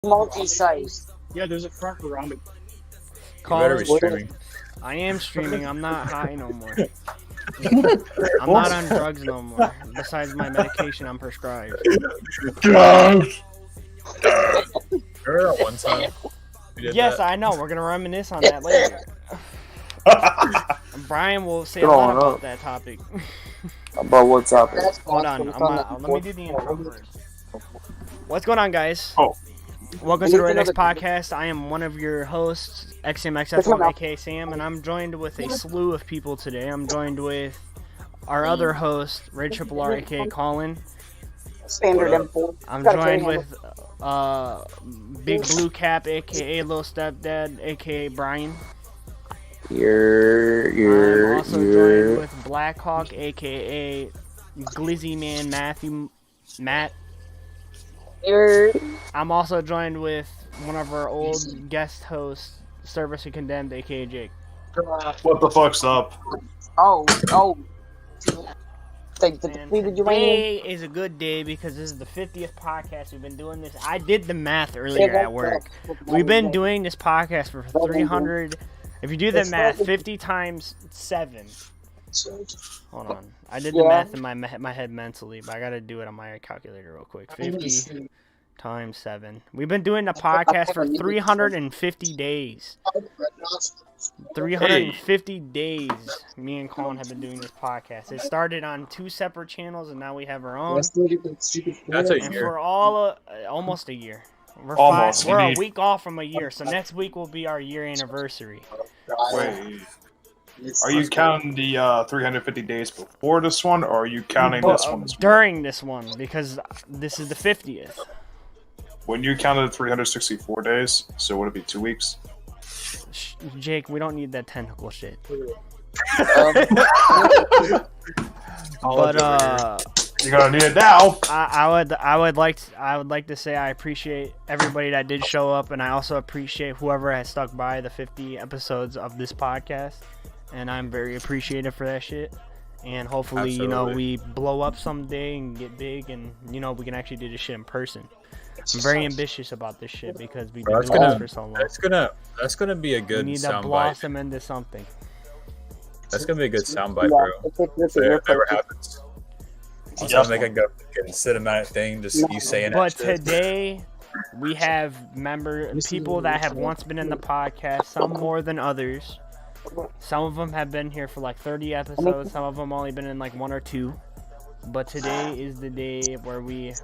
multi-site. Yeah, there's a front around it. You better be streaming. I am streaming. I'm not high no more. I'm not on drugs no more. Besides my medication I'm prescribed. Drugs! Remember that one time? Yes, I know. We're gonna reminisce on that later. Brian will say a Go lot on about up. that topic. About what topic? Hold on. Let me do the intro first. What's going on, guys? Oh. Welcome to the Red X Podcast. I am one of your hosts, XMXF1, aka Sam, and I'm joined with a slew of people today. I'm joined with our other host, Red Triple R, aka Colin. Standard M4. I'm joined with Big Blue Cap, aka Little Stepdad, aka Brian. I'm also joined with Blackhawk, aka Glizzy Man Matt. I'm also joined with one of our old guest hosts, Service and Condemned, aka Jake. What the fuck's up? Oh. Today is a good day because this is the 50th podcast. We've been doing this. I did the math earlier at work. We've been doing this podcast for 300. If you do the math, 50 times 7. Hold on. I did the math in my head mentally, but I gotta do it on my calculator real quick. 50 times 7. We've been doing the podcast for 350 days. 350 days. Me and Colin have been doing this podcast. It started on 2 separate channels, and now we have our own. That's a And year. for all almost a year. We're a week off from a year, so next week will be our year anniversary. Wait. Are you counting the 350 days before this one, or are you counting this one? During this one, because this is the 50th. When you counted 364 days, so would it be 2 weeks? Jake, we don't need that technical shit. But You're gonna need it now. I would like to say I appreciate everybody that did show up, and I also appreciate whoever has stuck by the 50 episodes of this podcast, and I'm very appreciative for that shit. And hopefully, Absolutely. we blow up someday and get big, and we can actually do this shit in person. I'm very ambitious about this shit because we've been doing this for so long. That's gonna be a We good need to soundbite. blossom into something. That's gonna be a good soundbite, bro. If it ever happens. Also, make a good cinematic thing, just you saying But that shit. today, we have people that have once been in the podcast, some more than others. Some of them have been here for like 30 episodes, some of them only been in like 1 or 2. But today is the day where we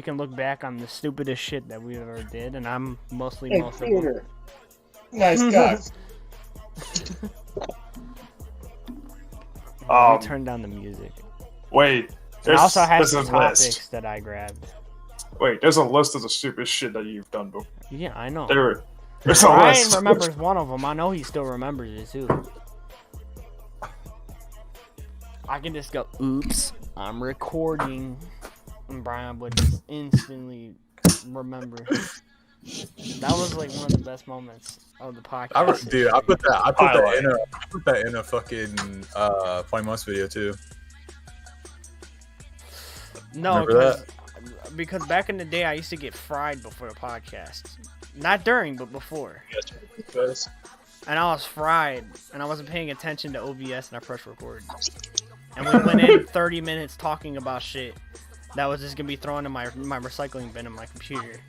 can look back on the stupidest shit that we ever did, and I'm most of them. Nice guy. Let me turn down the music. Wait. I also have there's some a topics list. that I grabbed. Wait, there's a list of the stupid shit that you've done before. Yeah, I know. There's a Ryan list. remembers one of them. I know he still remembers it too. I can just go, oops, I'm recording. And Brian would just instantly remember. That was like one of the best moments of the podcast. Dude, I put that in a fucking Funny Months video too. No, Remember because back in the day I used to get fried before the podcast. Not during, but before. And I was fried, and I wasn't paying attention to OBS, and I pressed record. And we went in 30 minutes talking about shit that was just gonna be thrown in my recycling bin in my computer.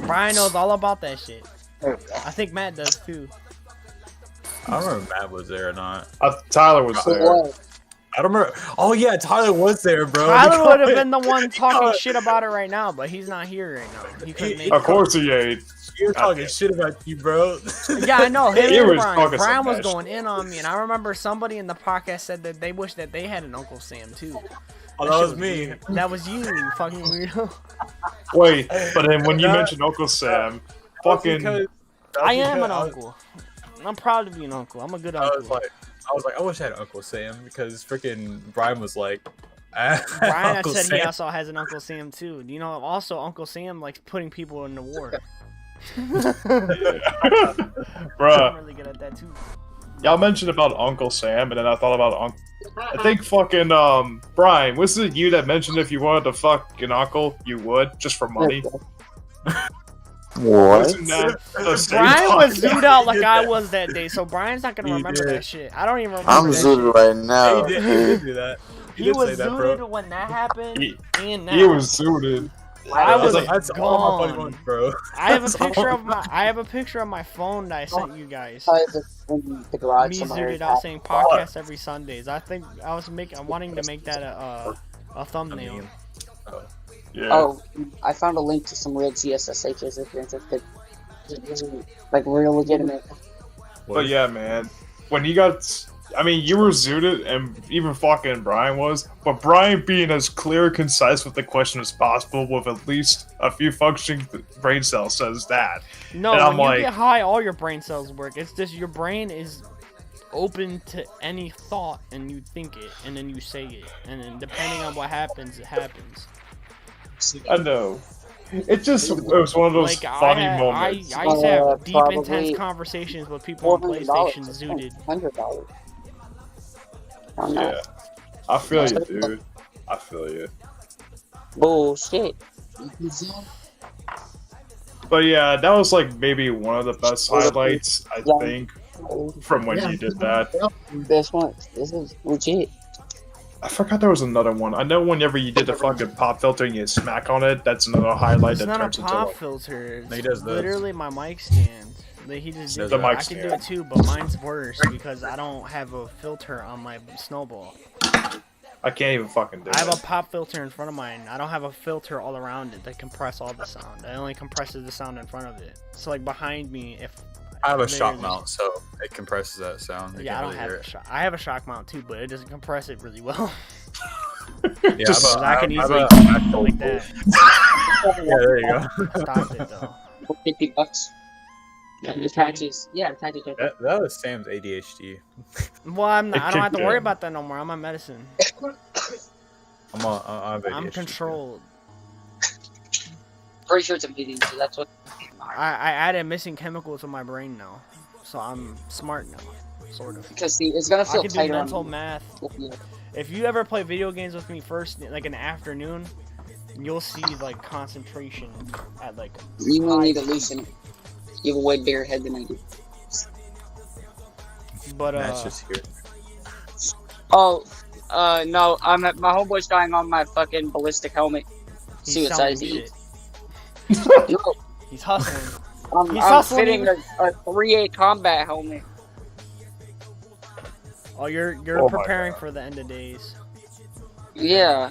Brian knows all about that shit. I think Matt does too. I don't remember if Matt was there or not. Tyler was there. I don't remember. Oh yeah, Tyler was there, bro. Tyler would have been the one talking shit about it right now, but he's not here right now. He couldn't make Of course he ate. You were talking shit about you, bro. Yeah, I know. Him He and was Brian. talking Brian some was bad going in on me, and I remember somebody in the podcast said that they wish that they had an Uncle Sam too. Oh, that was me. Weird. That was you fucking weirdo. Wait, but then when you mentioned Uncle Sam, fucking. I am an uncle. I'm proud to be an uncle. I'm a good uncle. I was like, I wish I had Uncle Sam because freaking Brian was like, Brian Uncle said Sam. he also has an Uncle Sam too. Also Uncle Sam likes putting people in the war. Bruh. I'm really good at that too. Y'all mentioned about Uncle Sam, and then I thought about I think fucking Brian, was it you that mentioned if you wanted to fuck an uncle, you would just for money? What? Wasn't that the same Brian was podcast? zooted out like I was that day, so Brian's not gonna remember that shit. I don't even remember I'm that zooted shit. right now. He did do that. He did was say that, zooted bro. when that happened, and now. He was zooted. I was That's all my funny gone. ones, bro. I have a That's all picture my- of my. I have a picture of my phone that I sent you guys. The garage Me somewhere. zooted out saying podcast every Sundays. I think I was wanting to make that a thumbnail. Yeah. Oh, I found a link to some real GSSHs if you're interested. Like real legitimate. But yeah, man, when you got, I mean, you were zooted, and even fucking Brian was, but Brian being as clear and concise with the question as possible, with at least a few functioning brain cells, says that. No, And I'm when like- you get high, all your brain cells work. It's just your brain is open to any thought, and you think it, and then you say it, and then depending on what happens, it happens. I know. It was one of those Like funny I moments. used to have deep, Probably intense conversations with people on PlayStation zooted. $100. I'm Yeah, not. I feel you, dude. I feel you. Bullshit. But yeah, that was like maybe one of the best highlights, I think, from when you did that. This one, this is legit. I forgot there was another one. I know whenever you did the fucking pop filter and you smack on it, that's another highlight It's that not a turns into pop like, filter. It's He does this. literally my mic stand. Like, he just did The that. mic I can do stand. it too, but mine's worse because I don't have a filter on my snowball. I can't even fucking do I have it. a pop filter in front of mine. I don't have a filter all around it that compress all the sound. It only compresses the sound in front of it. So like behind me, if I have a shock there's- mount, so it compresses that sound. You yeah, I can't don't really have hear a it. shock. I have a shock mount too, but it doesn't compress it really well. Yeah, Just- I I can have easily a- go like that. Yeah, there you go. Stop it though. $50. Yeah, the taxes. Yeah, the taxes. That was Sam's ADHD. Well, I'm not, It I don't have to kicked worry in. about that no more. I'm on medicine. I'm ADHD. I'm controlled. Pretty sure it's a meeting, so that's what. I added missing chemicals to my brain now, so I'm smart now, sort of. Because see, it's gonna I feel can do tighter mental on math. me. If you ever play video games with me first, like in the afternoon, you'll see like concentration at like. You will need to loosen it. You have a way bigger head than I do. But That's just here. Oh, no, I'm at, my homeboy's dying on my fucking ballistic helmet. he's See what selling size he shit. is. No, He's hustling. I'm He's hustling fitting a 3A combat helmet. Oh, you're Oh my preparing God. for the end of days. Yeah.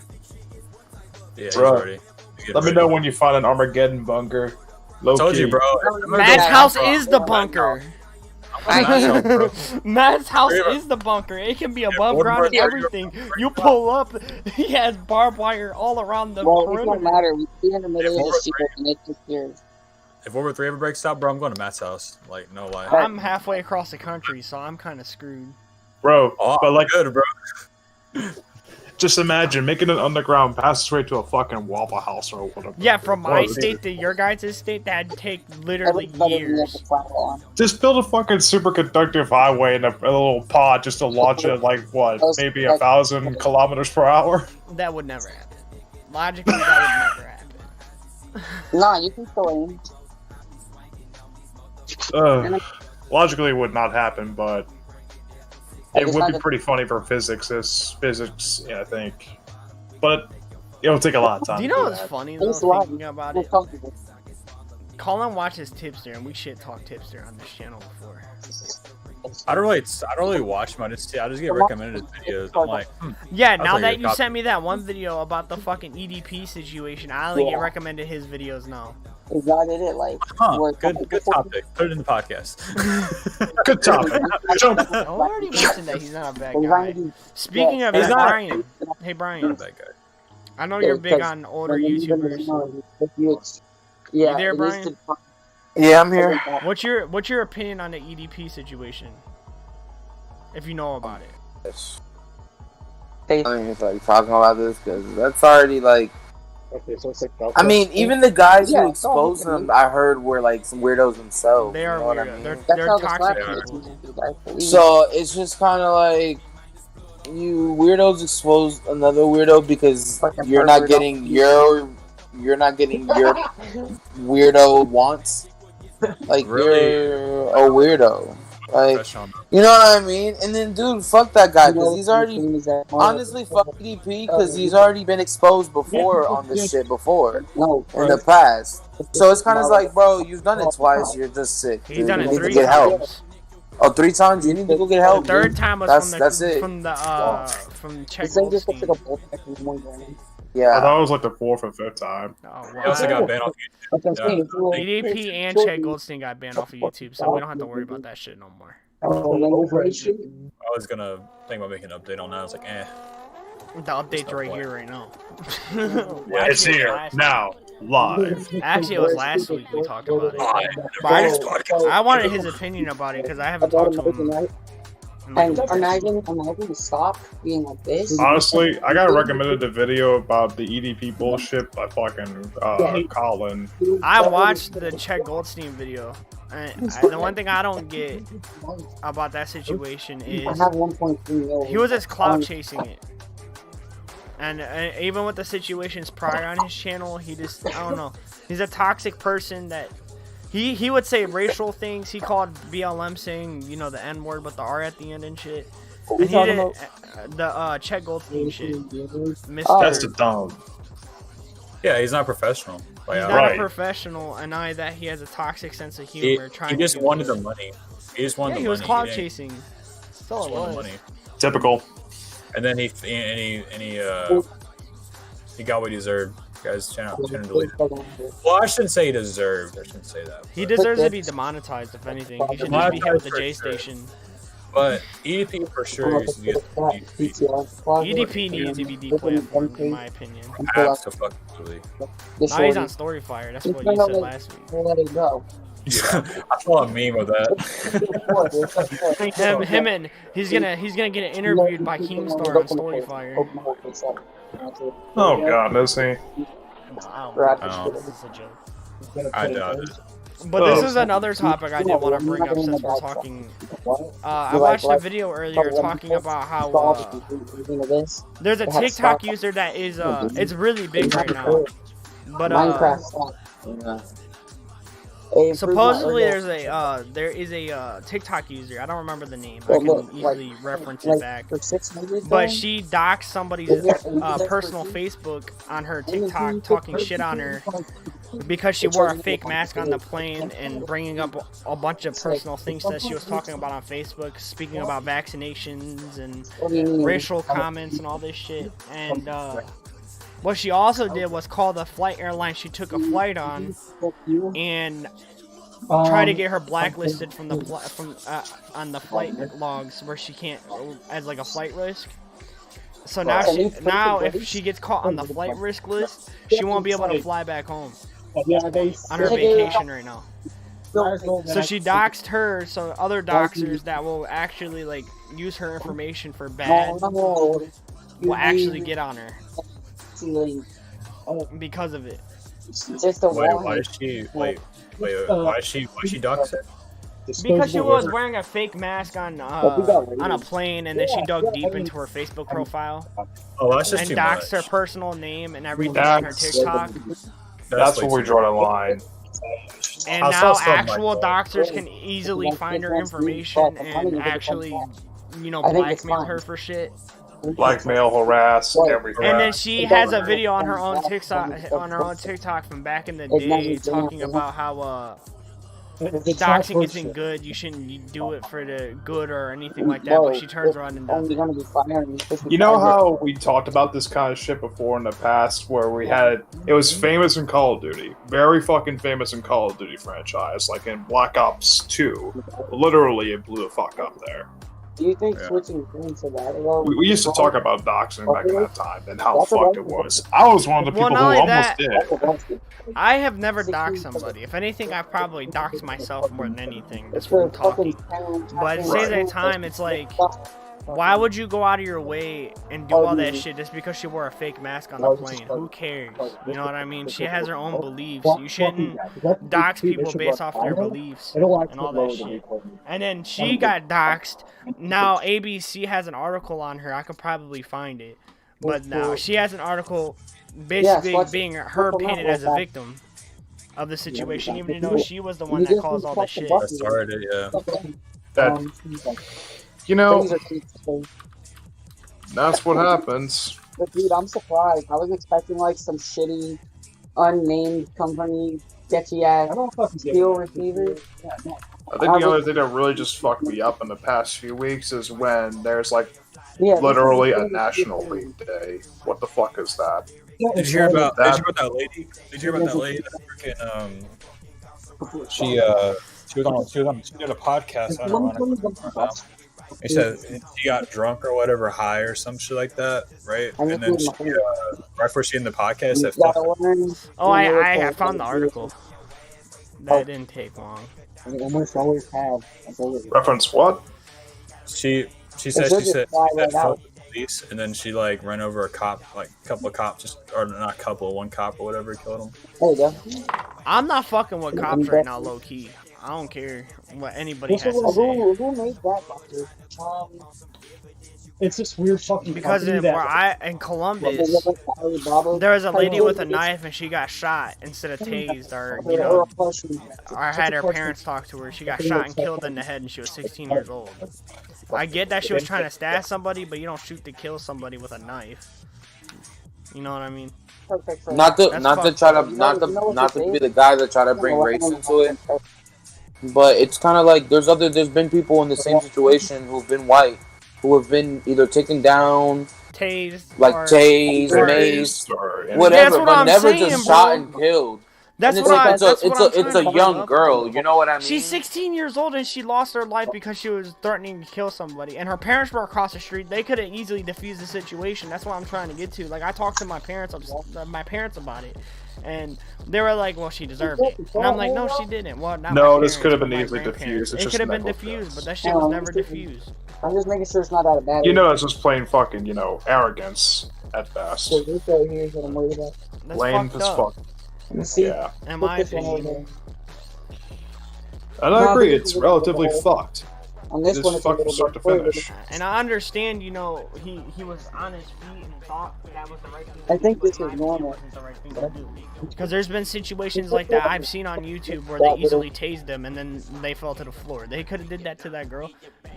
Yeah, he's Bro, ready. He's getting Let me ready. know when you find an Armageddon bunker. Low Told key. you, bro. Matt's house is the bunker. Matt's bro. Matt's house Three of us. is the bunker. It can be above one ground and person- everything. You pull up, he has barbed wire all around the Well, it don't perimeter. matter. We see in the middle Yeah, of the street and it's just here. If World War 3 ever breaks out, bro, I'm going to Matt's house. Like, no lie. I'm halfway across the country, so I'm kind of screwed. Bro, Oh, but like, good, bro. just imagine making an underground passageway to a fucking Waffle House or whatever. Yeah, from my Bro, state to your guys' state, that'd take literally Everybody's better than years. the travel on. Just build a fucking superconductive highway in a little pod just to launch it at like, what, maybe 1,000 kilometers per hour? That would never happen. Logically, that would never happen. Nah, you can still aim. Logically, it would not happen, but I it just would had be to- pretty funny for physics, yeah, I think. But it'll take a lot of time. Do you to know do what's that. funny though? It's a lot. Thinking about We're it, comfortable. Colin watches Tipster, and we shit talk Tipster on this channel before. I don't really watch him. I just get recommended his videos. I'm like, Yeah, I'll now tell you that a you copy. sent me that one video about the fucking EDP situation, I only get Yeah. recommended his videos now. Is that it? Like, huh, we're good topic. Put it in the podcast. Good topic. Jump. I already mentioned that he's not a bad We're guy. trying to Speaking of He's that, not- Brian. Hey Not Brian, a bad guy. I know you're big on older YouTubers. Yeah, You there, it is Brian? to- Yeah, I'm here. What's your opinion on the EDP situation? If you know about it. I ain't even like talking about this because that's already like. I mean, even the guys Yeah, who it's all exposed them, I heard were like some weirdos themselves. They you are know what weird. I mean? They're That's how the toxic. slap They are. kids do, guys, believe me. So it's just kind of like you weirdos expose another weirdo because you're not getting your weirdo wants. Like Really? you're a weirdo. Like, you know what I mean? And then, dude, fuck that guy because he's already honestly fuck EDP because he's already been exposed before on this shit before in the past. So it's kind of like, bro, you've done it twice. You're just sick. He's dude. done You it need to 3 get help. times. Oh, 3 times? You need to go get help. The 3rd dude. time was That's it. from Czech Goldstein. Yeah. I thought it was like the 4th or 5th time. Oh, He also got banned off YouTube. EDP and Czech Goldstein got banned off of YouTube, so we don't have to worry about that shit no more. I was gonna think about making an update on that. I was like, eh. The update's right here, right now. Yeah, it's here now, live. Actually, it was last week we talked about it. But I wanted his opinion about it because I haven't talked to him. And imagine to stop being like this. Honestly, I got recommended a video about the EDP bullshit by fucking Colin. I watched the Czech Goldstein video. And the one thing I don't get about that situation is I have 1.3 million. he was just clout chasing it. And even with the situations prior on his channel, he just, I don't know. He's a toxic person that he would say racial things. He called BLM saying, you know, the N word with the R at the end and shit. And he did the Czech Goldstein shit. That's the dumb. Yeah, he's not professional. He's not a professional, and not that he has a toxic sense of humor. He just wanted the money. He just wanted the money. He was clout chasing. That's all it was. Money. Typical. And then he got what he deserved. Guys, channel deleted. Well, I shouldn't say he deserved. I shouldn't say that. He deserves to be demonetized, if anything. He should just be hit with the J station. But EDP for sure needs to get EDP needs to be deplatformed, in my opinion. Absolutely. Now he's on Storyfire. That's what you said last week. Let it go. Yeah, I saw a meme of that. him and he's gonna get interviewed by Keemstar on Storyfire. Oh god, is he? This is a joke. I doubt it. But this is another topic I did want to bring up since we're talking. I watched a video earlier talking about how there's a TikTok user that is it's really big right now. But supposedly there is a TikTok user. I don't remember the name. I can easily reference it back. But she doxed somebody's personal Facebook on her TikTok, talking shit on her because she wore a fake mask on the plane and bringing up a bunch of personal things that she was talking about on Facebook, speaking about vaccinations and racial comments and all this shit. And what she also did was call the flight airline she took a flight on and try to get her blacklisted from the on the flight logs where she can't as like a flight risk. So now if she gets caught on the flight risk list, she won't be able to fly back home on her vacation right now. So she doxed her, so other doxers that will actually like use her information for bad will actually get on her because of it. Why is she doxed her? Because she was wearing a fake mask on a plane, and then she dug deep into her Facebook profile. Oh, that's just and too doxed much. her personal name and everything on her TikTok. That's where we draw the line. And now actual doxers can easily find her information and actually, you know, blackmail her for shit. Blackmail, harass, everything. And then she has a video on her own TikTok from back in the day talking about how doxing isn't good. You shouldn't do it for the good or anything like that. But she turns around and does it. You know how we talked about this kind of shit before in the past, where we had it was famous in Call of Duty, very fucking famous in Call of Duty franchise, like in Black Ops 2. Literally, it blew the fuck up there. Do you think switching into that? We used to talk about doxing back in that time and how fucked it was. I was one of the people who almost did. I have never doxed somebody. If anything, I've probably doxed myself more than anything. That's what I'm talking. But at the same time, it's like Why would you go out of your way and do all that shit just because she wore a fake mask on the plane? Who cares? You know what I mean? She has her own beliefs. You shouldn't dox people based off their beliefs and all that shit. And then she got doxed. Now ABC has an article on her. I could probably find it. But now she has an article basically being her painted as a victim of the situation, even though she was the one that caused all the shit. I started, You know, that's what happens. But dude, I'm surprised. I was expecting like some shitty, unnamed company, sketchy ass steel receiver. I think the other thing that really just fucked me up in the past few weeks is when there's like literally a National League Day. What the fuck is that? Did you hear about that lady? Did you hear about that lady that freaking she did a podcast. I don't know. He said she got drunk or whatever, high or some shit like that, right? And then she, right before she ended the podcast, I found the article. That didn't take long. Almost always have. Reference what? She said the police, and then she like ran over a cop, like a couple of cops, just or not a couple, one cop or whatever killed him. There you go. I'm not fucking with cops right now, low key. I don't care what anybody has to say. Who made that, doctor? It's this weird fucking because in Columbus, there was a lady with a knife and she got shot instead of tased or had her parents talk to her. She got shot and killed in the head and she was 16 years old. I get that she was trying to stab somebody, but you don't shoot to kill somebody with a knife. You know what I mean? Not to be the guy that try to bring race into it, but it's kind of like there's been people in the same situation who've been white, who have been either taken down, tased, maced, whatever, but never just shot and killed. It's a young girl, you know what I mean? She's 16 years old and she lost her life because she was threatening to kill somebody. And her parents were across the street. They could have easily defused the situation. That's what I'm trying to get to. Like, I talked to my parents about it. And they were like, well, she deserved it. And I'm like, no, she didn't. Well, not this could have been easily diffused. It could have been diffused, but that shit was never diffused. I'm just making sure it's not out of bad. That's just plain fucking, arrogance at best. Lame as fuck. Yeah. In my opinion. And I agree, it's relatively fucked. On this one, it's fucked from start to finish. And I understand, he was on his feet and thought that was the right thing to do. I think this is normal. Because there's been situations like that I've seen on YouTube where they easily tased them and then they fell to the floor. They could have did that to that girl.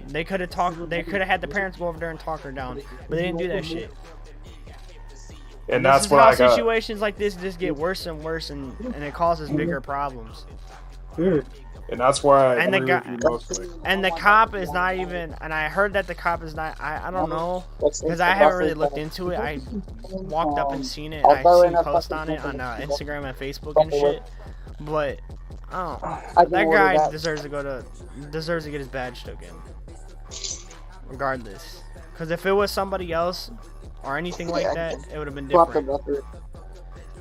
They could have had the parents go over there and talk her down. But they didn't do that shit. And that's what I got. Situations like this just get worse and worse, and it causes bigger problems. And that's why I agree with you mostly. And the cop is not even. And I heard that the cop is not. I don't know, because I haven't really looked into it. I walked up and seen it. And I seen posts on it on Instagram and Facebook and shit. But that guy deserves to get his badge taken, regardless. Because if it was somebody else or anything like that, it would have been different.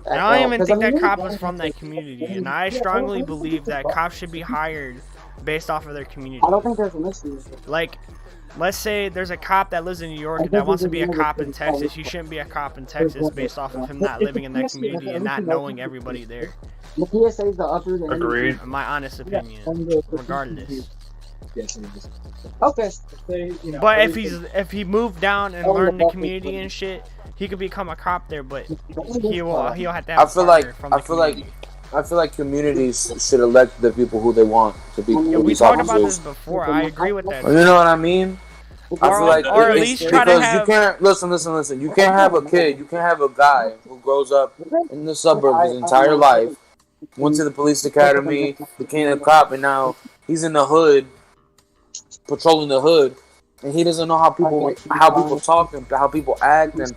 And I don't even think that cop was from that community, and I strongly believe that cops should be hired based off of their community. I don't think there's an issue. Like, let's say there's a cop that lives in New York that wants to be a cop in Texas. He shouldn't be a cop in Texas based off of him not living in that community and not knowing everybody there. The PSA is the upper. Agreed. My honest opinion, regardless. Okay. But if he moved down and learned the community and shit, he could become a cop there. But he'll have to have. I feel like communities should elect the people who they want to be. We talked about this before. I agree with that. You know what I mean? I feel like or at least try to have. You can't listen. You can't have a kid. You can't have a guy who grows up in the suburbs his entire life, went to the police academy, became a cop, and now he's in the hood, patrolling the hood, and he doesn't know how people talk and how people act and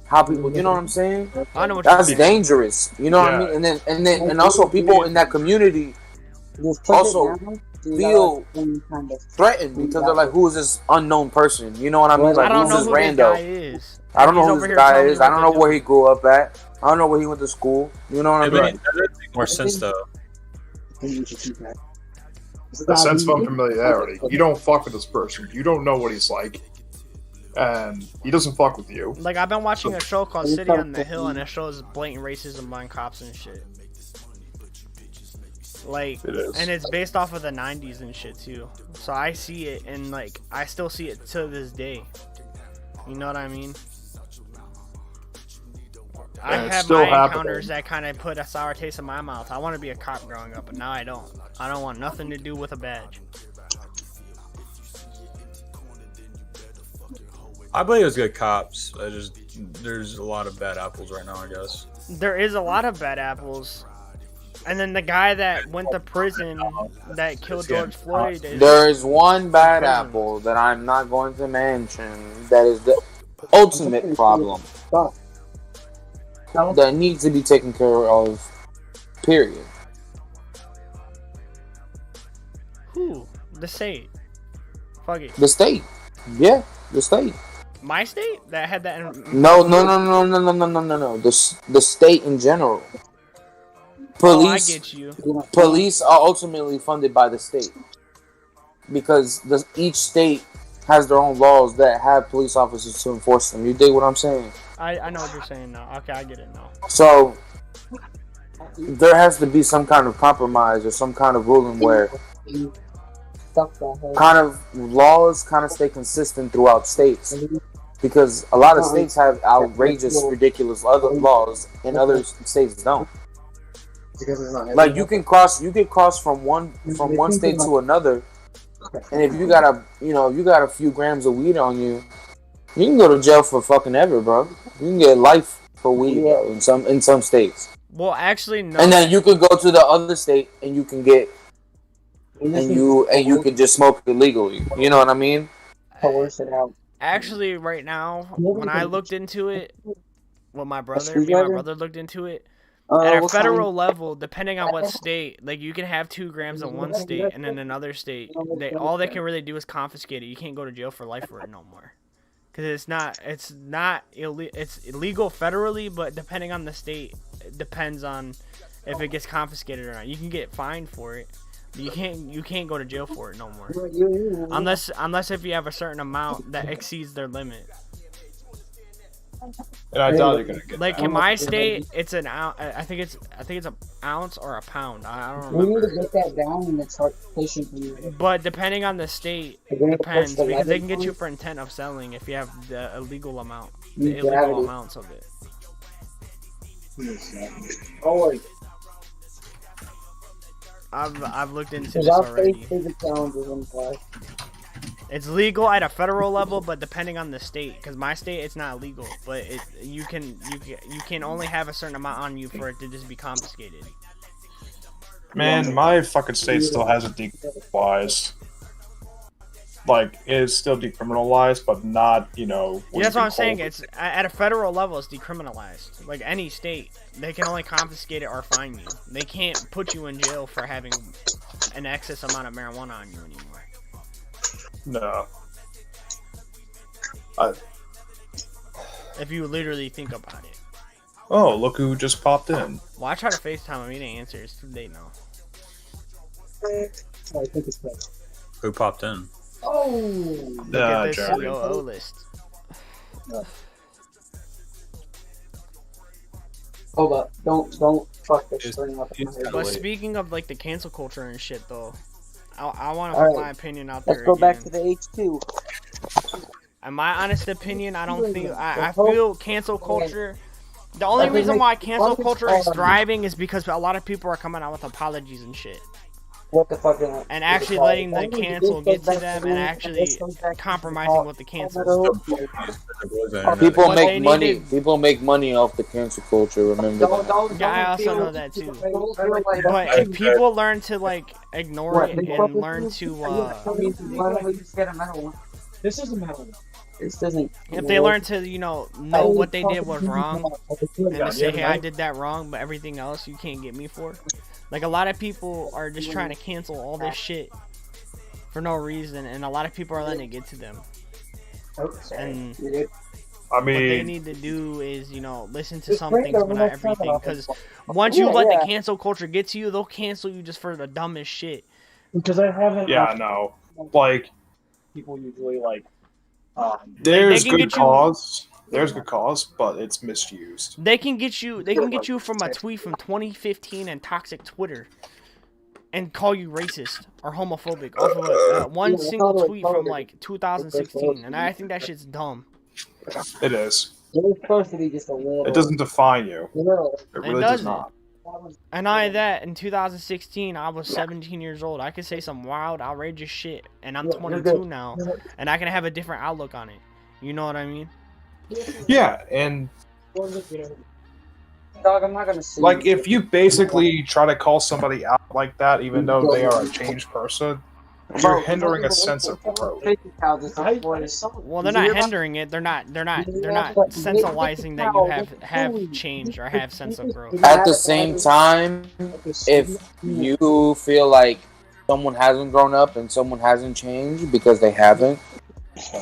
how people, you know what I'm saying? I know what that's dangerous. You know what I mean? And also people in that community also feel threatened because they're like, who is this unknown person? You know what I mean? Like, who's this rando? I don't know who this guy is. I don't know where he grew up at. I don't know where he went to school. You know what I mean? That doesn't make more sense though. A sense of unfamiliarity. You don't fuck with this person. You don't know what he's like. and he doesn't fuck with you. Like, I've been watching a show called City on the Hill, and it shows blatant racism among cops and shit. Like, and it's based off of the 90s and shit, too. So I see it, and, like, I still see it to this day. You know what I mean? I have my encounters that kind of put a sour taste in my mouth. I want to be a cop growing up, but now I don't. I don't want nothing to do with a badge. I believe it's good cops. There's a lot of bad apples right now, I guess. There is a lot of bad apples. And then the guy that went to prison that killed George Floyd. There is one bad apple that I'm not going to mention that is the ultimate problem that needs to be taken care of. Period. Who? The state. Fuck it. The state. Yeah, the state. My state that had that. No. The state in general. Police. I get you. Police are ultimately funded by the state because each state has their own laws that have police officers to enforce them. You dig what I'm saying? I know what you're saying now. Okay, I get it now. So there has to be some kind of compromise or some kind of ruling where kind of laws kind of stay consistent throughout states. Because a lot of states have outrageous, ridiculous other laws, and other states don't. Like you can cross from one state to another, and if you got a few grams of weed on you, you can go to jail for fucking ever, bro. You can get life for weed, bro, in some states. Well, actually, no. And then you could go to the other state and you can get, and you could just smoke it legally. You know what I mean? Coerce it out. Actually, right now, when I looked into it, well, me and my brother looked into it, at a federal level, depending on what state, like you can have 2 grams in one state, and in another state, all they can really do is confiscate it. You can't go to jail for life for it no more, because it's illegal federally, but depending on the state, it depends on if it gets confiscated or not. You can get fined for it. You can't go to jail for it no more, unless if you have a certain amount that exceeds their limit. And I doubt you're gonna get like that. In my state, it's an ounce. I think it's an ounce or a pound. I don't remember. We need to get that down and it's pushing for you. But depending on the state, it depends because they can get you for intent of selling if you have the illegal amount, the illegal amounts of it. Oh. I've looked into this already. It's legal at a federal level, but depending on the state, because my state it's not illegal, but you can only have a certain amount on you for it to just be confiscated. Man, my fucking state still hasn't decriminalized. Like, it's still decriminalized, but not, Yeah, that's what I'm saying. It's at a federal level, it's decriminalized. Like any state, they can only confiscate it or fine you. They can't put you in jail for having an excess amount of marijuana on you anymore. No. If you literally think about it. Oh, look who just popped in. Well, I try to FaceTime him. He didn't answer. It's too late now. I think it's good. Who popped in? Oh! Look at this COO list. Hold up. Don't fuck this thing up. But speaking of, like, the cancel culture and shit, though, I want to put my opinion out there. Let's go back to the H2. In my honest opinion, I don't think... I feel cancel culture... The only reason why cancel culture is thriving is because a lot of people are coming out with apologies and shit. What the fuck? And actually letting the cancel get to them and actually compromising with the cancel. People make money. People make money off the cancel culture. Remember? Yeah, I also know that too. But if people learn to like ignore it and learn to, this isn't metal. This doesn't. If they learn to, know what they did was wrong, and to say, hey, I did that wrong, but everything else you can't get me for. Like, a lot of people are just trying to cancel all this shit for no reason, and a lot of people are letting it get to them. And what they need to do is, listen to some things, but not everything. Because once you let the cancel culture get to you, they'll cancel you just for the dumbest shit. Because I haven't. Yeah, no. Like, people usually like There's good cause. There's good cause, but it's misused. They can get you. They can get you from a tweet from 2015 and toxic Twitter, and call you racist or homophobic off of one single tweet from like 2016, and I think that shit's dumb. It is. It It doesn't define you. It really does doesn't. not. And I that in 2016, I was 17 years old. I could say some wild, outrageous shit, and I'm 22 now, and I can have a different outlook on it. You know what I mean? Yeah, and Dog, I'm not gonna see. like if you basically try to call somebody out like that, even though they are a changed person, you're hindering a sense of growth. Well, they're not hindering it. They're not sensualizing that you have changed or have sense of growth. At the same time, if you feel like someone hasn't grown up and someone hasn't changed because they haven't,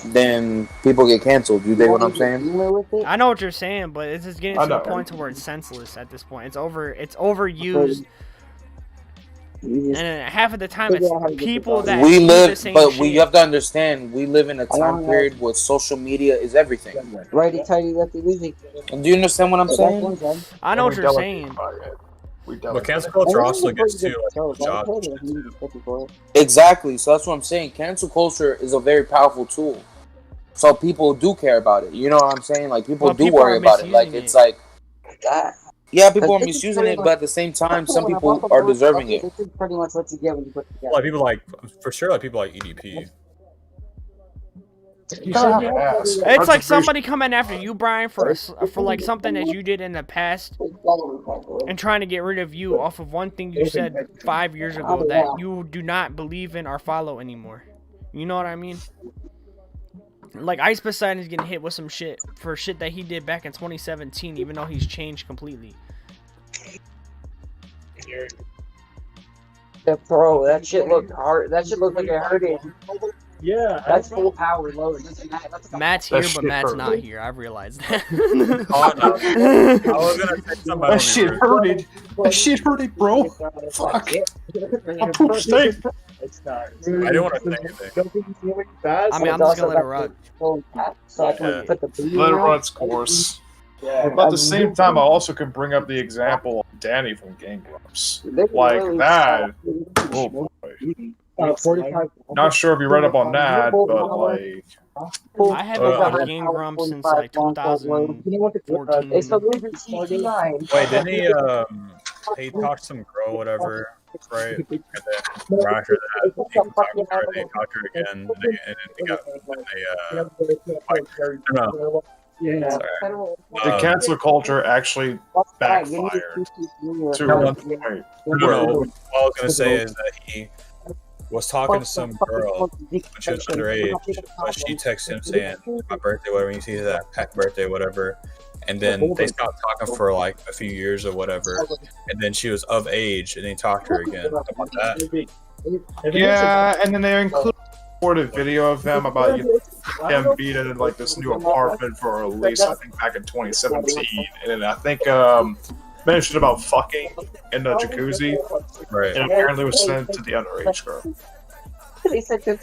then people get canceled. You dig what I'm saying? I know what you're saying, but it's just getting to the point to where it's senseless at this point. It's overused. And half of the time, it's people that we live, the same but shit. we have to understand we live in a time period where social media is everything. Right, they tell you that they're losing. Do you understand what I'm saying? I know what you're saying. But cancel culture also gets to like jobs. Exactly. So that's what I'm saying. Cancel culture is a very powerful tool. So people do care about it. You know what I'm saying? Like people do worry about it. Like it's like, yeah, people are misusing it, but at the same time, some people are deserving it. This is pretty much what you get when you put it together. Like people like, for sure, like people like EDP. It's like somebody coming after you, Brian, for like something that you did in the past, and trying to get rid of you off of one thing you said 5 years ago that you do not believe in or follow anymore. You know what I mean? Like Ice Poseidon's getting hit with some shit for shit that he did back in 2017, even though he's changed completely. Yeah, bro, that shit looked hard. That shit looked like it hurt him. Yeah, that's full power load. Matt's here, but Matt's not here. I've realized that. Oh, no. I was gonna say somebody. That shit hurted. That shit hurted, bro. Fuck. I'm poop steak. I didn't want to say anything. I mean, I'm just gonna let it run. Let it run its course. But at the same time, I also can bring up the example of Danny from Game Grumps. Like that. Oh boy. Not sure if you read up on that, but like. I haven't watched Game Grumps since like 2014. Wait, didn't he talked to some girl, whatever, right? And then right after that, he talked to her, they talked to her again, and then they got, no. The cancel culture actually backfired to one point. No, what I was gonna say is that he was talking to some girl when she was underage, but she texted him saying, "My birthday, whatever." You see that happy birthday, whatever. And then they stopped talking for like a few years or whatever. And then she was of age, and they talked to her again about that. Yeah, and then they included a video of them about him being in like this new apartment for a release, I think back in 2017. And then I think mentioned about fucking in the jacuzzi, right? And apparently was sent to the underage girl.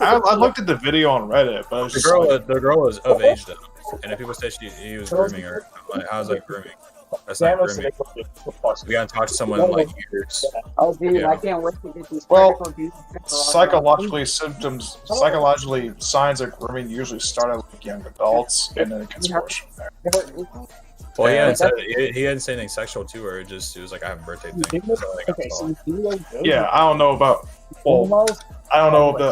I looked at the video on Reddit, but the girl was of age though, and if people say he was grooming her, like, how's that grooming? That's not grooming. We gotta talk to someone in like years. Oh, dude, I can't wait to get these. Well, psychologically, signs of grooming usually start at like young adults, and then it gets worse from there. Well, he hadn't said anything sexual to her. It was like, I have a birthday thing. So, yeah, I don't know about. Well, I don't know if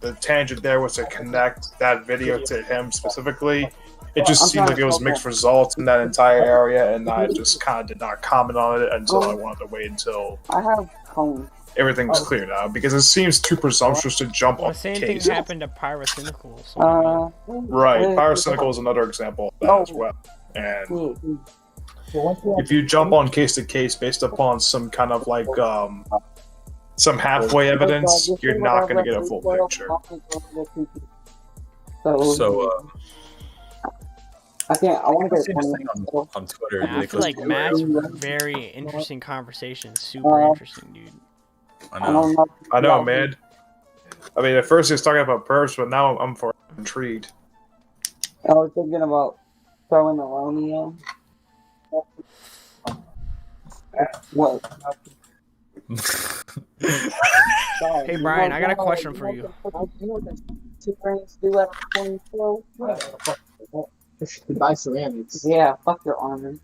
the tangent there was to connect that video to him specifically. It just seemed like it was mixed results in that entire area, and I just kind of did not comment on it until I wanted to wait until everything was cleared out, because it seems too presumptuous to jump on the same thing happened to Pyrocynical. Right, Pyrocynical is another example of that as well. And if you jump on case to case based upon some kind of like some halfway evidence, you're not going to get a full picture. So, I want to get on Twitter. I feel like Matt's very interesting conversation. Super interesting, dude. I know, man. I mean, at first he was talking about perps, but now I'm intrigued. I was thinking about throwing a Romeo. What? Hey Brian, I got a question for you. Buy ceramics. Yeah, fuck your armor.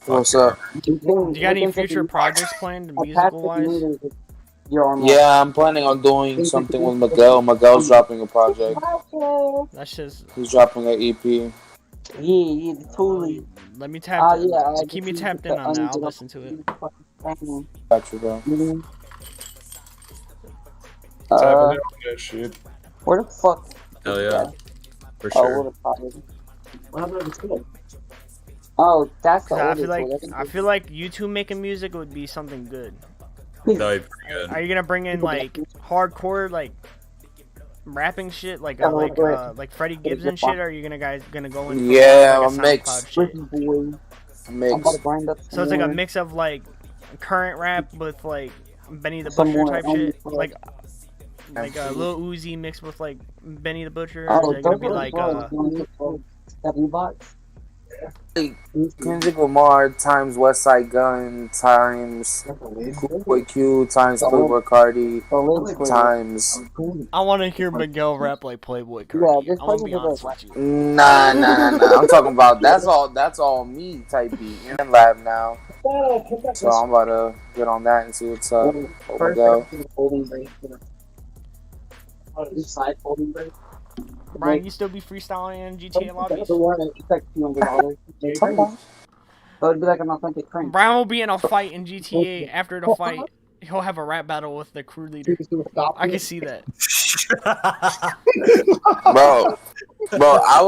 What's up? Do you got any future projects planned, musical wise? Yeah, I'm planning on doing something with Miguel. Miguel's dropping a project. That's just. He's dropping an EP. Yeah, totally. Let me tap. Keep me tapped in on that. I'll listen to it. Got you, bro. Shit. Where the fuck? Hell yeah. For sure. Oh, that's the I feel like YouTube making music would be something good. That'd be pretty good. Are you gonna bring in like hardcore like rapping shit like Freddie Gibbs and shit? Or are you gonna go in? Yeah, a mix. Shit? A mix. So it's like a mix of like current rap with like Benny the Butcher type shit, like a Lil Uzi mixed with like Benny the Butcher. Or is it gonna be like Kendrick Lamar times West Side Gun times Cool Q times Playboy Cardi times. I want to hear Miguel rap like Playboy Cardi. I'm gonna be honest with you. Nah. I'm talking about that's all me type beat. You're in lab now, so I'm about to get on that and see what's up. Miguel. Brian, you still be freestyling in GTA lobbies? It'd be like an authentic prank. Brian will be in a fight in GTA. After the fight, he'll have a rap battle with the crew leader. I can see that. bro, I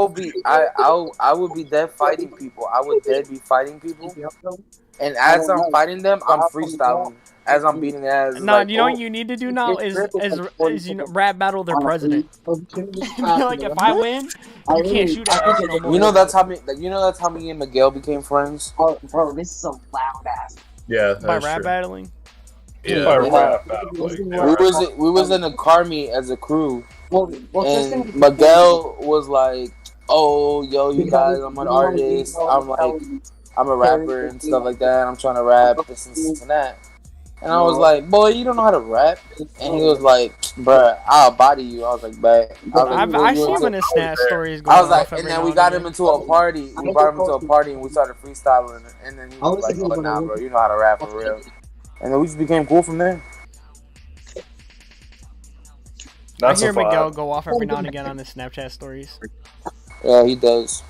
would be dead fighting people. I would dead be fighting people, and as I'm fighting them, I'm freestyling. As I'm beating ass. No, you know what you need to do now is rap battle their president. Like if I win, you can't shoot at me no more. You know that's how me and Miguel became friends. Oh, bro, this is a loud ass. Yeah, by rap battling. Yeah, by rap battling. We was in a car meet as a crew, and Miguel was like, "Oh, yo, you guys, I'm an artist. I'm a rapper and stuff like that. I'm trying to rap this and that." And I was like, "Boy, you don't know how to rap." And he was like, "Bruh, I'll body you." I was like, "Bet." I see him in his snap stories. I was like, and then we got him into a party. We brought him into a party and we started freestyling. And then he was like, "Oh, nah, bro, you know how to rap for real." And then we just became cool from there. I hear Miguel go off every now and again on his Snapchat stories. Yeah, he does.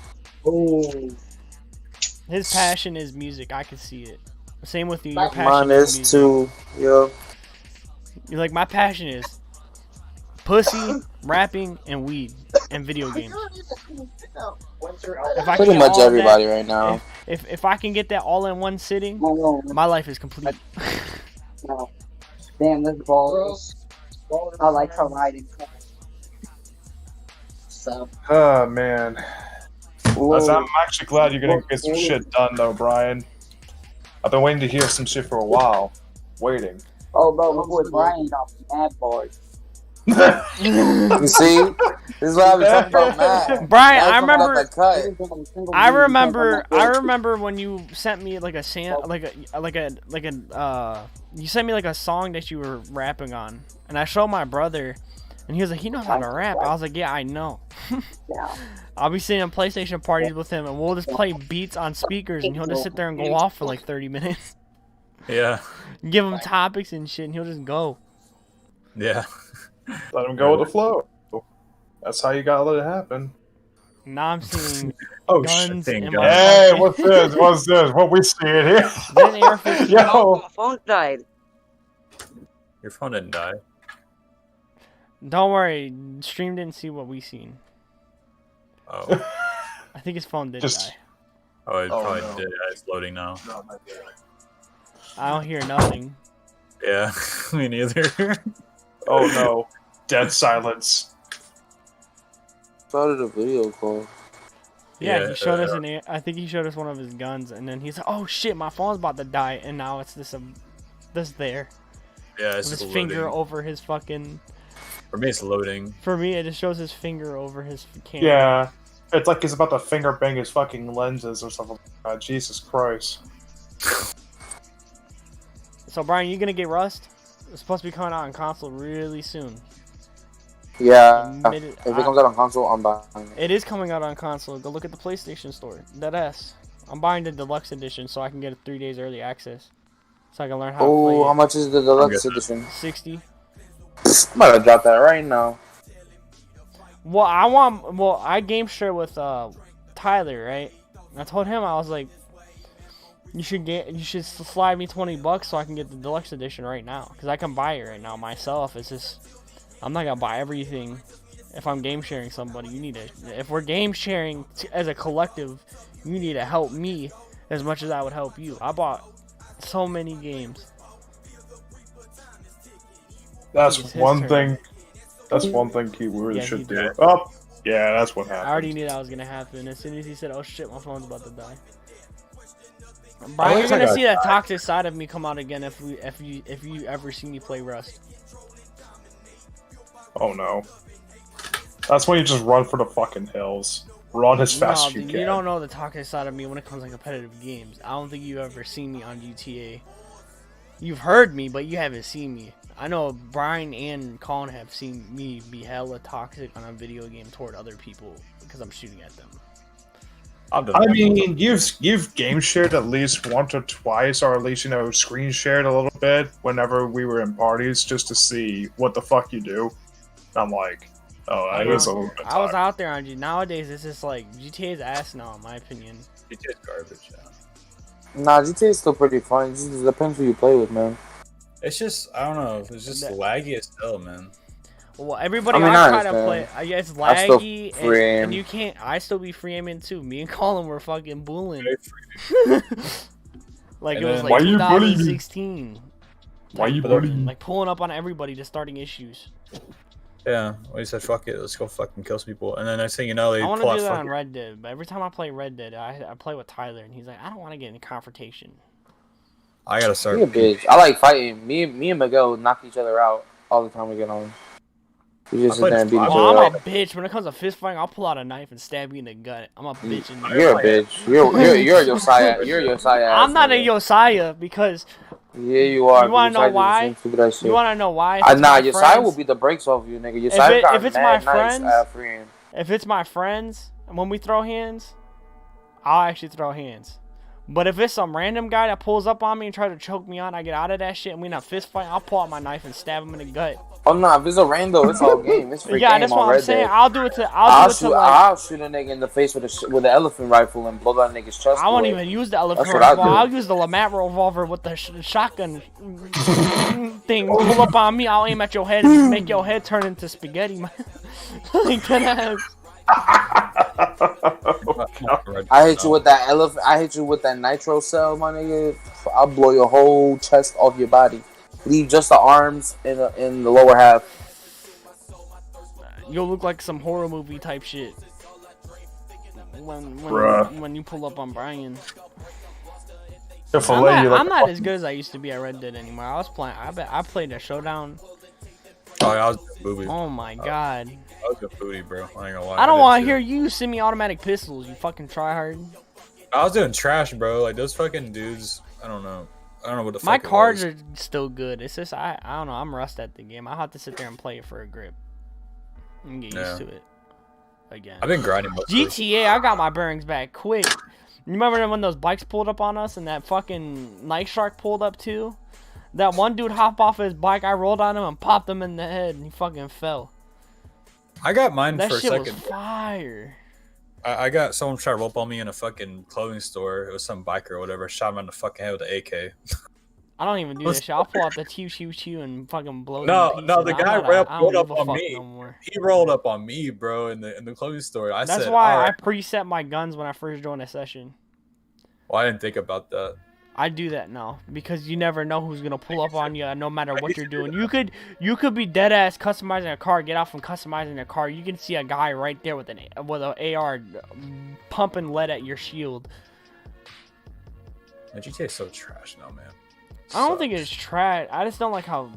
His passion is music. I can see it. Same with you. Your passion Mine is too. Yeah. You're like, my passion is pussy, rapping, and weed, and video games. Pretty much everybody right now. If I can get that all in one sitting, my life is complete. Damn, this ball is. I like her riding. So. Oh man. I'm actually glad you're gonna get some shit done though, Brian. I've been waiting to hear some shit for a while. Waiting. Oh, bro, my boy Brian got mad bars. You see? This is what I was talking about, Matt. Brian, I remember when you sent me like you sent me like a song that you were rapping on, and I showed my brother, and he was like, he knows how to rap. I was like, yeah, I know. I'll be sitting in PlayStation parties with him, and we'll just play beats on speakers, and he'll just sit there and go off for like 30 minutes. Yeah. Give him topics and shit, and he'll just go. Yeah. Let him go with the flow. That's how you gotta let it happen. Now I'm seeing guns in my Hey, what's this? What's this? What we seeing here? Yo, phone died. Your phone didn't die. Don't worry, stream didn't see what we seen. Oh. I think his phone did die. Oh, it probably did. Yeah, it's loading now. I don't hear nothing. Yeah, me neither. Oh no. Dead silence. Started a video call. Yeah, he showed us I think he showed us one of his guns, and then he's like, "Oh shit, my phone's about to die," and now it's this there. Yeah, it's with his loading. finger over his fucking. For me, it's loading. For me, it just shows his finger over his camera. Yeah, It's like he's about to finger bang his fucking lenses or something. Jesus Christ. So Brian, you gonna get Rust? It's supposed to be coming out on console really soon. Yeah, if it comes out on console, I'm buying it. It is coming out on console. Go look at the PlayStation Store. Deadass. I'm buying the deluxe edition so I can get 3 days early access. So I can learn how to play it. How much is the deluxe edition? 60. I'm about to drop that right now. Well, I game share with Tyler, right? And I told him, I was like, you should slide me $20 so I can get the deluxe edition right now, because I can buy it right now myself. It's just, I'm not gonna buy everything if I'm game sharing somebody. You need to, if we're game sharing as a collective, you need to help me as much as I would help you. I bought so many games. That's one thing. That's one thing Keyword should do. Oh, yeah, that's what happened. I already knew that was gonna happen. As soon as he said, "Oh shit, my phone's about to die." Brian, you're gonna see that toxic side of me come out again if you ever see me play Rust. Oh no. That's when you just run for the fucking hills. Run as fast as you can. You don't know the toxic side of me when it comes to competitive games. I don't think you've ever seen me on GTA. You've heard me, but you haven't seen me. I know Brian and Colin have seen me be hella toxic on a video game toward other people because I'm shooting at them. I mean, you've game shared at least once or twice, or at least, screen shared a little bit whenever we were in parties just to see what the fuck you do. I'm like, oh, that is a little bit I was out there on G. Nowadays, it's just like GTA's ass now, in my opinion. GTA's garbage, yeah. Nah, GTA's still pretty fun. It just depends who you play with, man. It's just, I don't know, it's just laggy as hell, man. Well, everybody I try to play, it's laggy, and you can't. I still be free aiming too. Me and Colin were fucking bullying. Like it was like 2016. Why you bullying? Like pulling up on everybody to starting issues. Yeah, we said fuck it, let's go fucking kill some people, and then next thing you know, they I want to do that on Red Dead, but every time I play Red Dead, I play with Tyler, and he's like, I don't want to get in a confrontation. I gotta start. You're a bitch. I like fighting. Me and Miguel knock each other out all the time we get on. We just sit there and beat each other up. I'm a bitch. When it comes to fist fighting, I'll pull out a knife and stab you in the gut. I'm a bitch. You're a bitch. You're a Josiah. You're a Josiah. I'm not a Josiah because. Yeah, you are. You wanna know why? You wanna know why? Nah, Josiah will beat the brakes off you, nigga. Josiah if it's my friends, if it's my friends, and when we throw hands, I'll actually throw hands. But if it's some random guy that pulls up on me and tries to choke me on, I get out of that shit and we not fist fight, I'll pull out my knife and stab him in the gut. Oh no, if it's a rando, it's all game. It's free game. Yeah, that's what I'm saying. I'll shoot a nigga in the face with the elephant rifle and blow that nigga's chest. I won't even use the elephant rifle. I'll use the Lamat revolver with the shotgun thing. Pull up on me, I'll aim at your head and make your head turn into spaghetti. Like that. I hit you with that elephant. I hit you with that nitro cell, my nigga. I'll blow your whole chest off your body. Leave just the arms in the lower half. You'll look like some horror movie type shit when you pull up on Brian. I'm not as good as I used to be at Red Dead anymore. I played a showdown. Oh, I was booby. Oh my god. I was a booty, bro. I ain't gonna lie. I don't want to hear you semi-automatic pistols. You fucking tryhard. I was doing trash, bro. Like those fucking dudes. I don't know what the fuck. My cards are still good. It's just I don't know. I'm rust at the game. I'll have to sit there and play it for a grip and get used to it again. I've been grinding. GTA. I got my bearings back quick. You remember when those bikes pulled up on us and that fucking Night Shark pulled up too? That one dude hopped off his bike. I rolled on him and popped him in the head, and he fucking fell. I got mine for a second. That shit was fire. I got someone try to rope on me in a fucking clothing store. It was some biker or whatever. Shot him in the fucking head with an AK. I don't even do that shit. I'll pull out the chew and fucking blow. No, the guy rolled up on me. He rolled up on me, bro, in the clothing store. That's why I preset my guns when I first joined a session. Well, I didn't think about that. I do that now because you never know who's gonna pull up on you no matter what you're doing. You could be dead ass customizing a car, get out from customizing a car. You can see a guy right there with an AR pumping lead at your shield. GTA is so trash now, man. I don't think it's trash. I just don't like how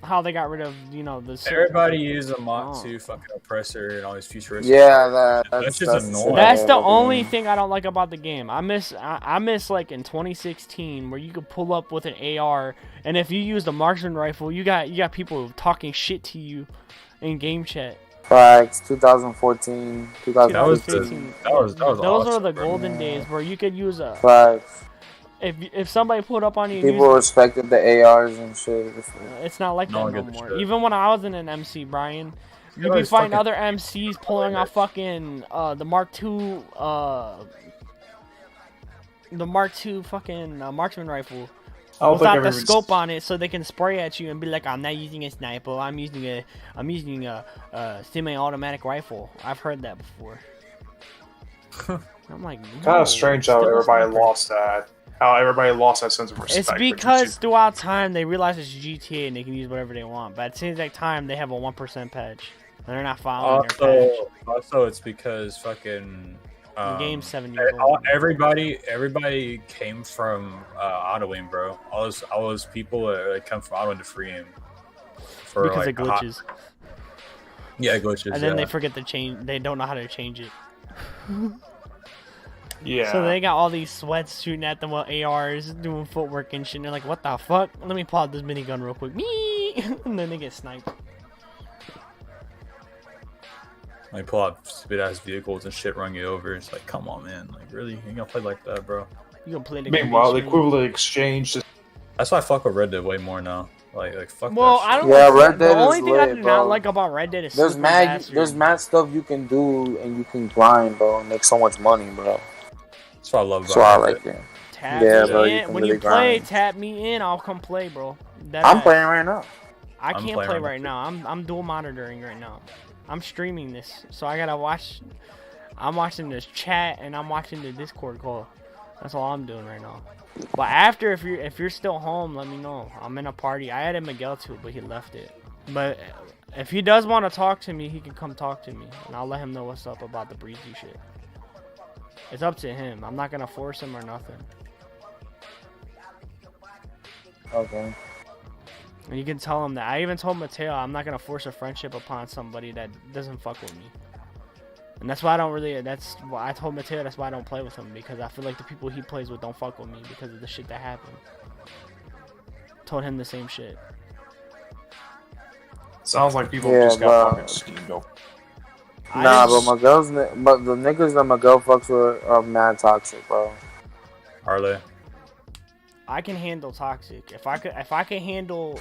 how they got rid of, you know, the. Everybody uses a Mach 2 fucking oppressor and all these futuristic. Yeah, that's just annoying. That's the only thing I don't like about the game. I miss like in 2016 where you could pull up with an AR, and if you use the marksman rifle, you got people talking shit to you in game chat. Facts. 2014, 2015. Those are the golden days where you could use a. Facts. If somebody put up on you, people respected the ARs and shit. It's not like that no more. Even when I was in an MC, Brian, you could find other MCs pulling off fucking the Mark II, fucking marksman rifle without the scope on it, so they can spray at you and be like, "I'm not using a sniper. I'm using a semi-automatic rifle." I've heard that before. I'm like, kind of strange how everybody lost that. How everybody lost that sense of respect. It's because throughout time they realize it's GTA and they can use whatever they want. But at the same exact time, they have a 1% patch. And they're not following their patch. Also, it's because fucking... the game's 7 years old. Everybody came from Auto-Aim, bro. All those people that come from Auto-Aim to free aim. Because it glitches. Yeah, it glitches. And then they forget to change... They don't know how to change it. Yeah. So they got all these sweats shooting at them with ARs, doing footwork and shit. And they're like, what the fuck? Let me pull out this minigun real quick. Me, and then they get sniped. They pull out stupid ass vehicles and shit, run you over. It's like, come on, man. Like, really? You gonna play like that, bro? You gonna play the Meanwhile, the equivalent exchange. That's why I fuck with Red Dead way more now. Like fuck. Well, that shit. I don't. Yeah, like Red Dead the only is thing lit, I do bro. not like about Red Dead is there's mad stuff you can do and you can grind, bro, and make so much money, bro. That's what I love about That's why I like it. Tap yeah, me bro. in. When you play, tap me in. I'll come play, bro. I'm playing right now. I can't play right now. I'm dual monitoring right now. I'm streaming this, so I gotta watch. I'm watching this chat and I'm watching the Discord call. That's all I'm doing right now. But after, if you're still home, let me know. I'm in a party. I added Miguel to it, but he left it. But if he does want to talk to me, he can come talk to me, and I'll let him know what's up about the breezy shit. It's up to him. I'm not gonna force him or nothing. Okay. And you can tell him that. I even told Mateo I'm not gonna force a friendship upon somebody that doesn't fuck with me. And that's why I don't really. That's why I told Mateo. That's why I don't play with him, because I feel like the people he plays with don't fuck with me because of the shit that happened. Told him the same shit. Sounds like people just got fucking steamed up. Nah, but the niggas that Miguel fucks with are mad toxic, bro. Are they? I can handle toxic. If I could handle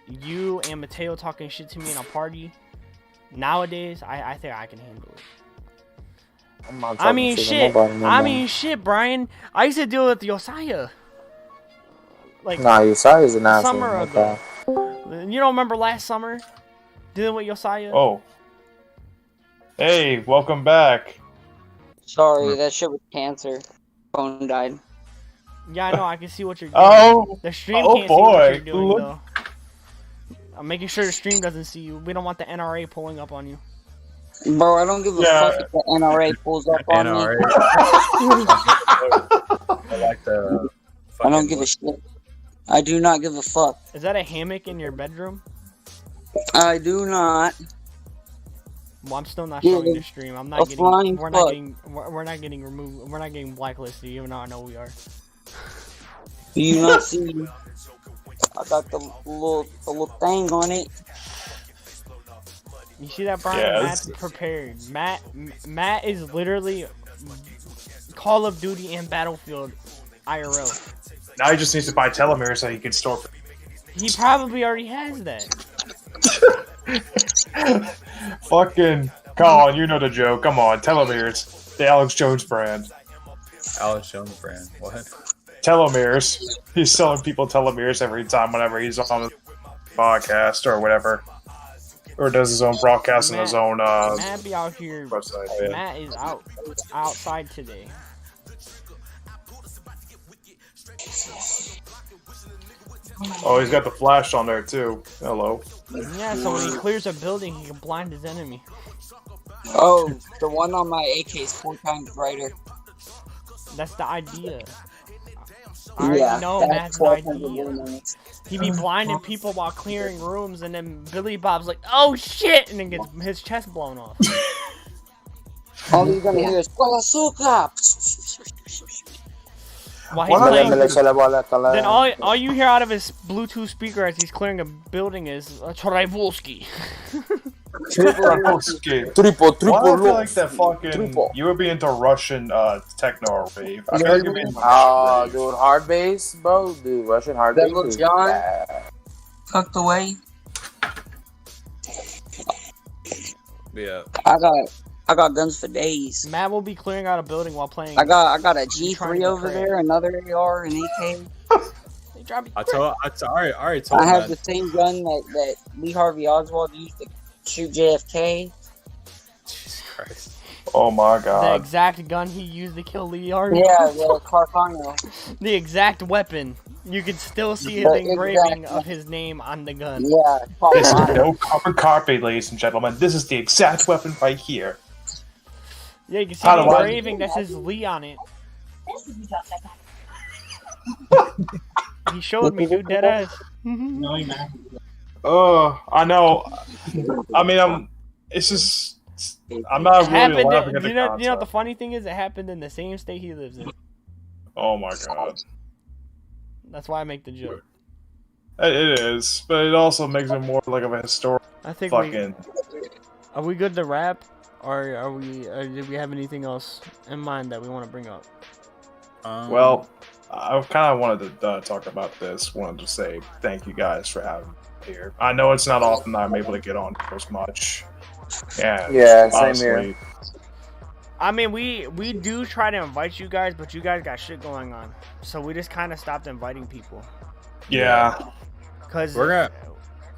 you and Mateo talking shit to me in a party, nowadays I think I can handle it. I mean shit, Brian. I used to deal with Josiah. Like, nah, Josiah's an asshole. Summer ago. You don't remember last summer dealing with Josiah? Oh. Hey, welcome back. Sorry, that shit was cancer. Phone died. Yeah, I know. I can see what you're doing. Oh, the stream can't see what you're doing, though. I'm making sure the stream doesn't see you. We don't want the NRA pulling up on you. Bro, I don't give a fuck if the NRA pulls up on me. I don't give a shit. I do not give a fuck. Is that a hammock in your bedroom? I do not. Well, I'm still not showing the stream. I'm not getting. We're not getting removed. We're not getting blacklisted, even though I know we are. Do you not see? I got the little thing on it. You see that, Brian? Yeah, Matt's prepared. Matt is literally Call of Duty and Battlefield IRL. Now he just needs to buy telomere so he can store. He probably already has that. Fucking Colin, you know the joke. Come on, telomeres. The Alex Jones brand. Alex Jones brand. What? Telomeres. He's selling people telomeres every time whenever he's on a podcast or whatever. Or does his own broadcast on his own Matt be out here. website. Yeah. Matt is outside today. Oh, he's got the flash on there too. Hello. Yeah, so when he clears a building, he can blind his enemy. Oh, the one on my AK is 4 times brighter. That's the idea. I already Yeah, know that's Matt's 1,200 idea. minutes. He be blinding people while clearing rooms, and then Billy Bob's like, "Oh shit!" and then gets his chest blown off. All you're gonna hear is "Cola Suka." While he's playing, Then then all you hear out of his Bluetooth speaker as he's clearing a building is Trajvolski. Triple, Why do I feel like that fucking you would be into Russian techno or rave? I feel like you'd be into Russian dude, hard bass, bro. Dude, Russian hard bass. Little John tucked away. Yeah. I got guns for days. Matt will be clearing out a building while playing. I got a G3 over there, another AR, an AK. I already told I have Matt. the same gun that Lee Harvey Oswald used to shoot JFK. Jesus Christ. Oh my The god. exact gun he used to kill Lee Harvey. Yeah, the Carcano. The exact weapon. You can still see the engraving of his name on the gun. Yeah. This is no copper carpet, ladies and gentlemen. This is the exact weapon right here. Yeah, you can see the engraving that says Lee on it. He showed me, dude, dead ass. I know. I mean, it's just. I'm not really laughing at the you know concept. what the funny thing is? It happened in the same state he lives in. Oh my god. That's why I make the joke. It is, but it also makes it more like of a historic I think fucking. Are we good to rap? Or are we? Did we have anything else in mind that we want to bring up? Well, I kind of wanted to talk about this. Wanted to say thank you guys for having me here. I know it's not often that I'm able to get on as much. Yeah, same here. I mean, we do try to invite you guys, but you guys got shit going on, so we just kind of stopped inviting people. Yeah. Cause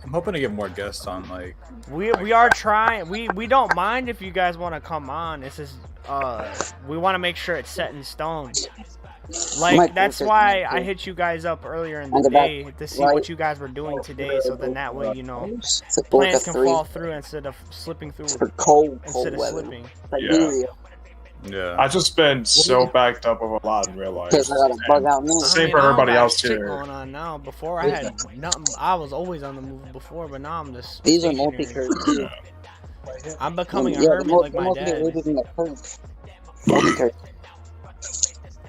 I'm hoping to get more guests on. Like we are trying. We don't mind if you guys want to come on. It's just we want to make sure it's set in stone. Like that's why I hit you guys up earlier in the day to see what you guys were doing today, so then that way plans can fall through instead of slipping through. Instead of slipping. Yeah. I just been so backed up with a lot in real life. Same for everybody else too. Going on now. Before I had nothing. I was always on the move before, but now I'm just. These are multi-curves too. I'm becoming a hermit like my dad.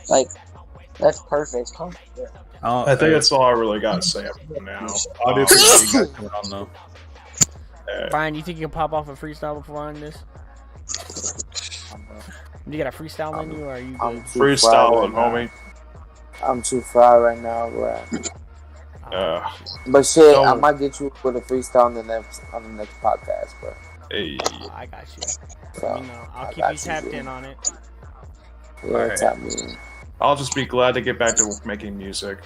Like, that's perfect. I think that's all I really got to say for now. I do Brian, you think you can pop off a freestyle before I end this? You got a freestyle in you, or are you good? Freestyling, homie. I'm too far right now, bro. But shit, I might get you with a freestyle on the next podcast, bro. Hey. I got you. So, I'll keep you tapped in on it. Yeah, tap me in. I'll just be glad to get back to making music.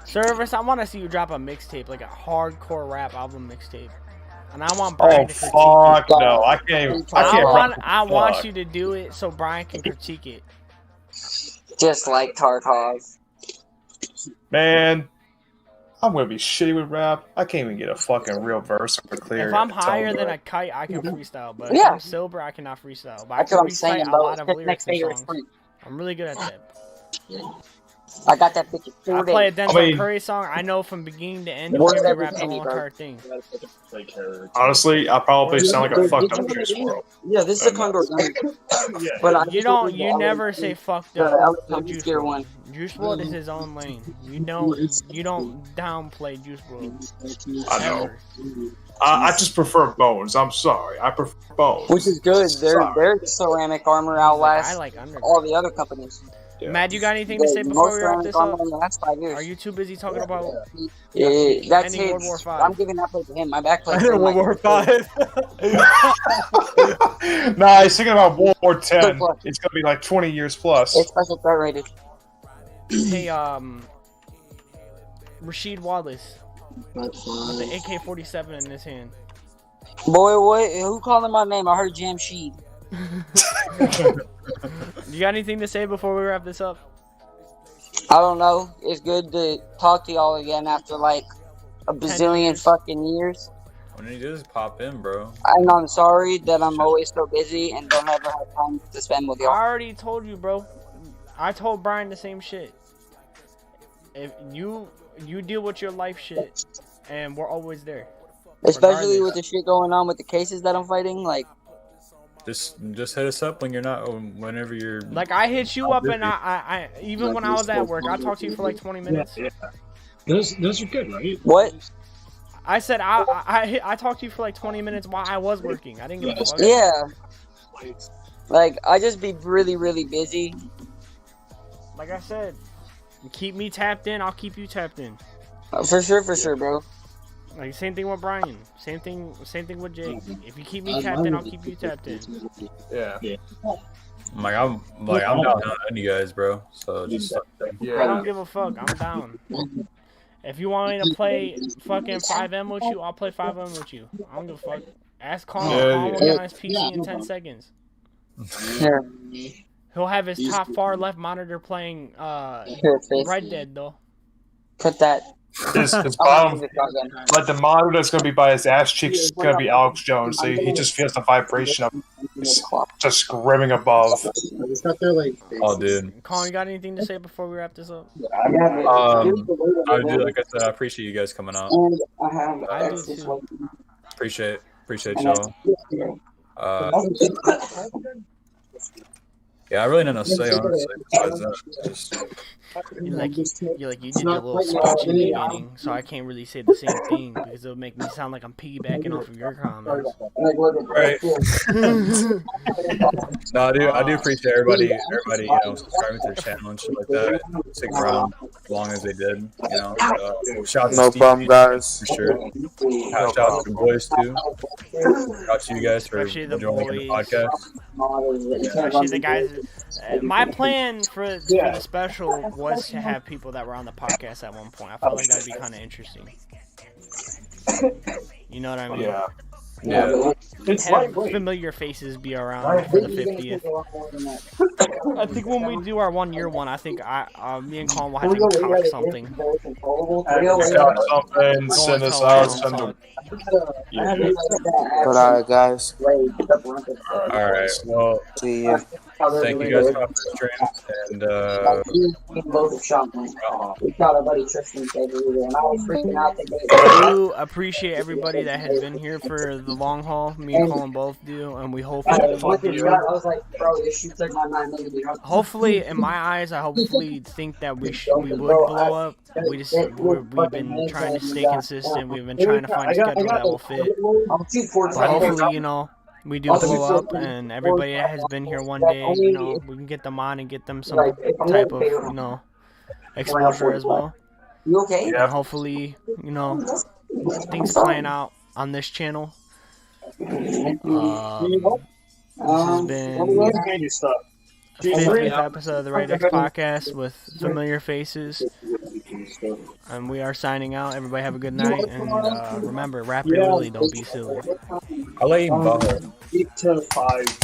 Service, I want to see you drop a mixtape, like a hardcore rap album mixtape. And I want Brian to critique it. No, I can't. I want you to do it so Brian can critique it. Just like Tarkov. Man, I'm gonna be shitty with rap. I can't even get a fucking real verse or clear. If I'm higher than a kite, I can freestyle. But if I'm sober, I cannot freestyle. But I can recite a lot of lyrics and songs. I'm really good at that. I got that bitch. I play a Denzel Curry song. I know from beginning to end. You can rap the whole entire thing. Honestly, I probably sound like a fucked up Juice WRLD. Yeah, this is a Condor gun. But you never say fucked up with Juice WRLD. Juice WRLD is his own lane. You don't downplay Juice WRLD. I know. I just prefer Bones. I'm sorry. I prefer Bones. Which is good. Their ceramic armor outlasts all the other companies. Yeah. Matt, you got anything to say before we wrap this up? Are you too busy talking about that's ending World War V? I'm giving that play to him. My back play. World War V. Nah, he's thinking about World War X. It's gonna be like 20 years plus. It's special threat rated. Hey, Rasheed Wallace with the AK-47 in his hand. Boy, what? Who calling my name? I heard Jamsheed. You got anything to say before we wrap this up? I don't know. It's good to talk to y'all again after like a bazillion fucking years. When you just pop in, bro. And I'm sorry that I'm always so busy and don't ever have time to spend with y'all. I already told you, bro. I told Brian the same shit. if you deal with your life shit, and we're always there. Especially with the shit going on with the cases that I'm fighting, like. Just hit us up when you're not, whenever you're. Like I hit you up, and I even when I was at work, I talked to you for like 20 minutes. Yeah. Those are good, right? What? I said I talked to you for like 20 minutes while I was working. I didn't give a fuck. Yeah. Like I just be really, really busy. Like I said, you keep me tapped in, I'll keep you tapped in. For sure, bro. Like same thing with Brian. Same thing with Jake. If you keep me tapped in, I'll keep you tapped in. Yeah. I'm down on you guys, bro. So just I don't give a fuck. I'm down. If you want me to play fucking 5M with you, I'll play 5M with you. I don't give a fuck. Ask Colin. Colin will get on his PC in 10 seconds. Here. He'll have his top far left monitor playing Red Dead though. Put that. His bottom, like the monitor that's gonna be by his ass cheeks is gonna be Alex Jones. So he just feels the vibration of just screaming above. Oh, dude. Colin, you got anything to say before we wrap this up? I do. Like I said, I appreciate you guys coming out. I do too. Appreciate y'all. Yeah, I really didn't know what to say, honestly. Besides that, just... You did your little speech in the beginning, so I can't really say the same thing because it'll make me sound like I'm piggybacking off of your comments. Right. No, I do appreciate everybody, subscribing to the channel and shit like that. Sticking around as long as they did, Shout out to Steve, problem, guys. for sure. Shout out to the boys too. Shout out to you guys for joining the podcast. Especially the guys. My plan for the special was to have people that were on the podcast at one point. I felt like that'd be kind of interesting. You know what I mean? Yeah. Yeah. Have familiar faces be around for the 50th. I think when we do our 1 year one, I think me and Colin will have to talk something. Send us out. But alright, guys. Alright, well, See you. thank you guys for the stream, and I do appreciate everybody that has been here for the long haul. Me and Colin both do, and we hopefully, in my eyes, I hopefully think that we would blow up. We've been trying to stay consistent. We've been trying to find a schedule that will fit. But hopefully, we do blow up, and everybody that has been here one day, we can get them on and get them some type of, exposure as well. You okay? And hopefully, things plan out on this channel. This has been the 50th episode of the Radix Podcast with familiar faces. And we are signing out. Everybody have a good night. And remember, rap it really, don't be silly. I'll let you go. 8 to 5.